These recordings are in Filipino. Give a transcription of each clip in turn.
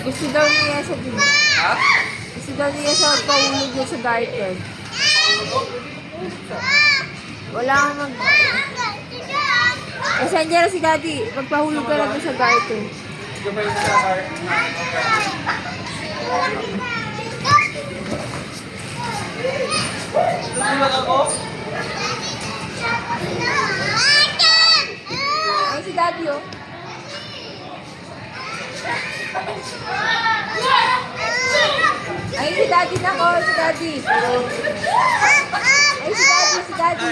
Gusto daw niya sa Ha? Gusto daw niya sa pahulog niya sa garden. Wala kang mag... Kasi andyan na si Daddy. Magpahulog ka lang sa garden. Tulog ako? Ay, si Daddy, oh. Ay, si Daddy na ko. Si Daddy. Ay, si Daddy, si Daddy.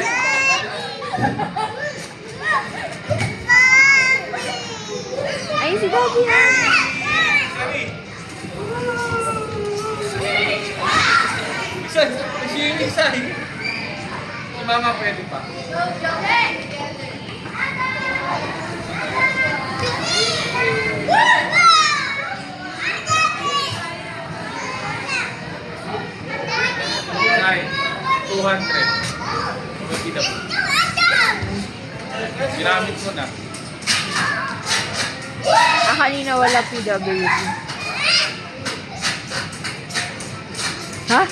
Ay, si Daddy na. Isa, isa. Si Mama pwede pa. Ay, 200. Magkita po. Ginamit ko na. Kanina wala PWD. Ha?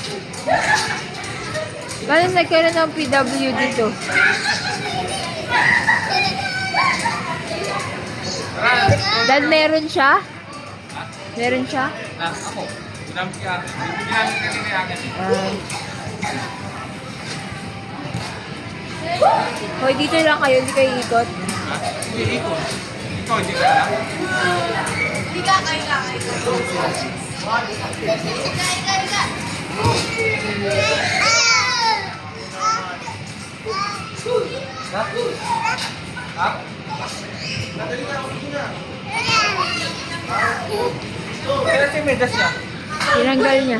Bakit nagkaroon ng PWD to? Dahil meron siya? Meron siya? Ako. Ginamit ka. Ginamit ka rin akin. Hoy, dito lang kayo, hindi kayo ikot. Ha? Hindi ko. Ikaw, hindi ka na? Hindi ka, kayo. Ha? Nadali ka ako muna. Kaya si Medas niya. Tinanggal niya.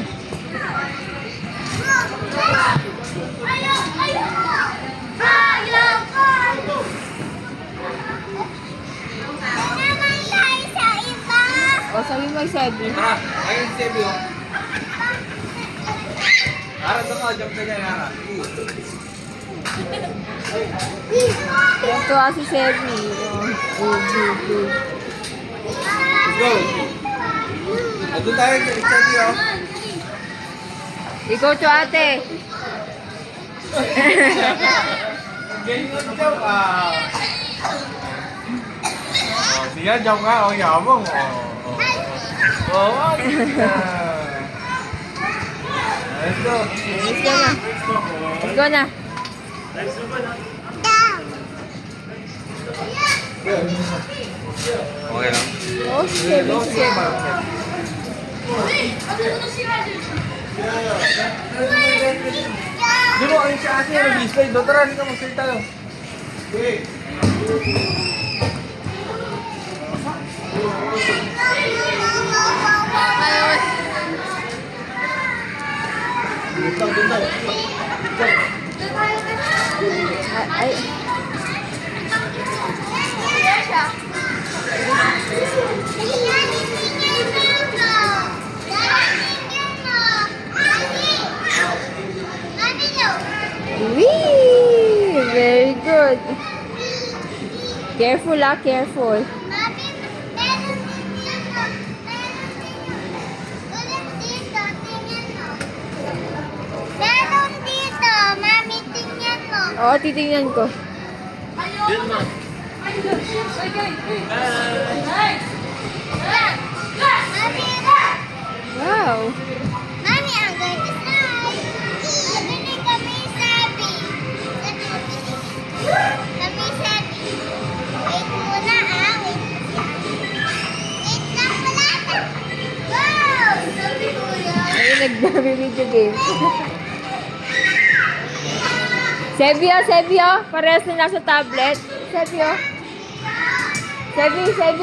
O, sabi mo, Sebi. Tara, ayun si Sebi oh. Ara, doon ka. Jump na niya, Ara. Yan tuwa si Sebi. Let's go. Doon tayo sa Sebi oh. Ikaw to ate. Ganyan ang jump ah. Oh, siya jump nga. Oh, yabang. Oh, let's go. Let's go na. Let's go na. Okay lang. Oh, si Sebi, si Sebi. Di mo, ayun si Ate, nag-slide. Doon, tara, dito, mag-slide tayo. Okay. Ay. Wee! Very good. Careful, careful. Oo, titingnan ko. Yun mo. Wow. Mami, I'm going to slide. Nabili kami sabi. Kami sabi. Wait muna ah. Wait lang pala. Wow! Sabi ko yan. Ayun, nag-video game. Sebi, oh. Parehas na nasa tablet. Sebi, oh. Sebi.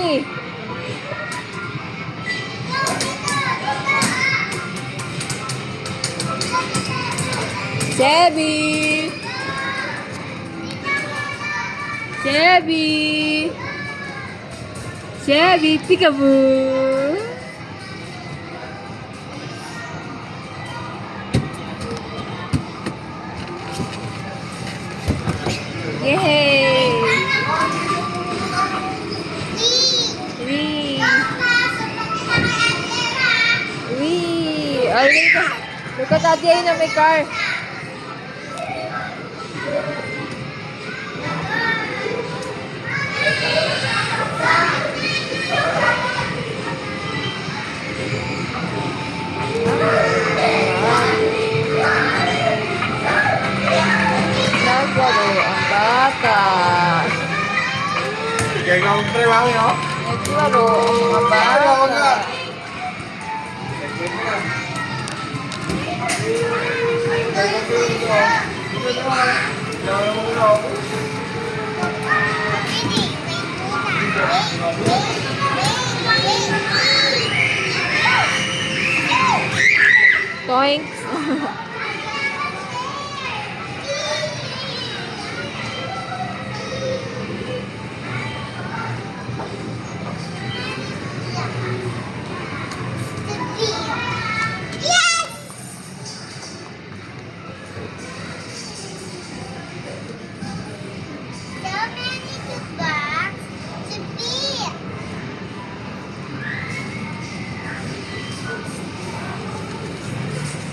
Sebi, peekaboo. Yay! Oh, look at Daddy, ayun na may car. Naglaro ang bata. Sige, ikaw ang pre, mami, oh. Naglaro ang mga Wag ka. bata. Toinks.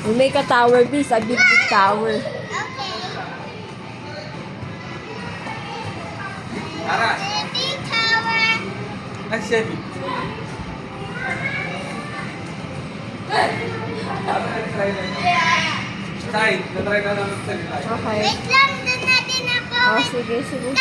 We make a tower, please. A big tower. Tara. Ay, Chevy. Tay, natry na namin sa nila. Okay. Wait lang, doon natin ako. Oh, sige, sige.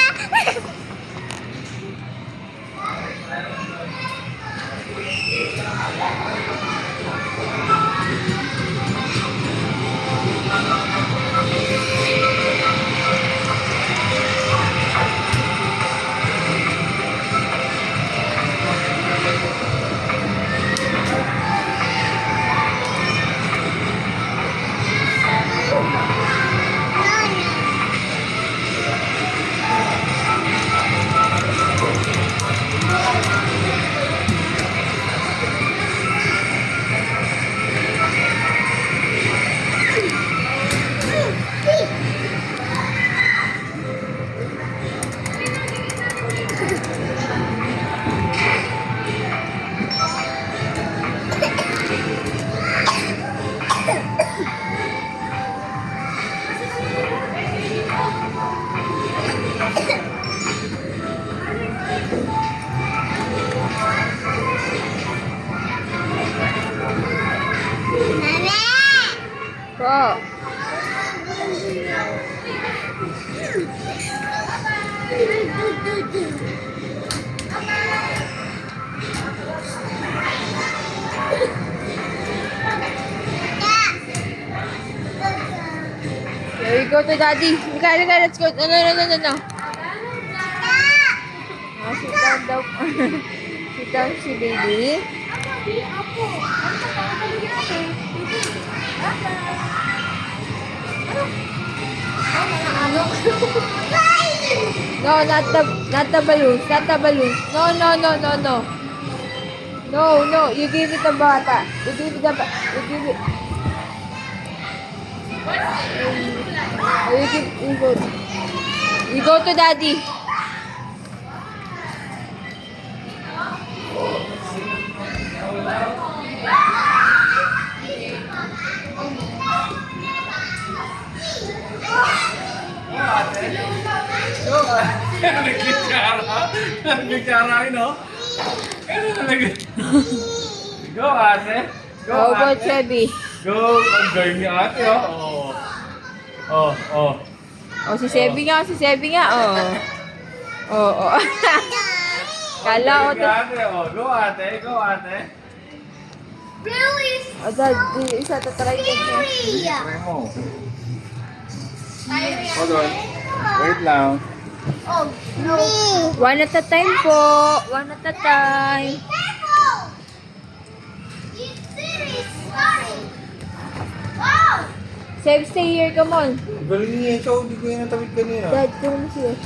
Po. There you go to Daddy. Okay, let's go. No. Oh, sit down daw. Sit down si baby. No, not the balloons. Not the balloons. No. No. You give it the bata. You give it. You go to Daddy. Nagkikyara, no? Go, ate. Go, Chevy. Go. Ang galing ni ate, oh. Oh. Oh, si Sebi nga. Oh. Kala ko to. Go, ate. Really? Oh, Daddy, isa tatry ko siya. Try mo. Hold on. Wait lang. Oh, no. One at a time po. One at a time. Careful! You serious? Sorry. Wow! Seb, stay here. Come on. Galing niya ito. Hindi ko yung natawid kanina. Dad, tulong siya.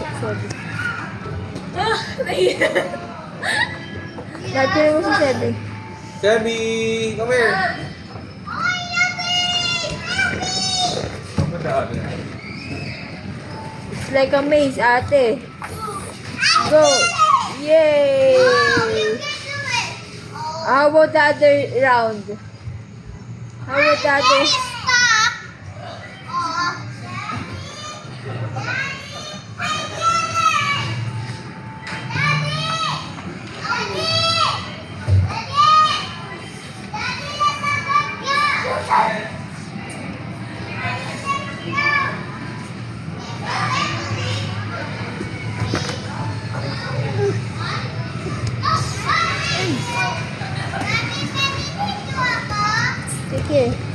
Sebi. Dad, tulong mo si Sebi. Chevy, come here. Oh, yummy! It's like a maze, ate. Go. Yay! You can do it! Oh, How about the other round? How about daddy? Stop! Oh. Sige.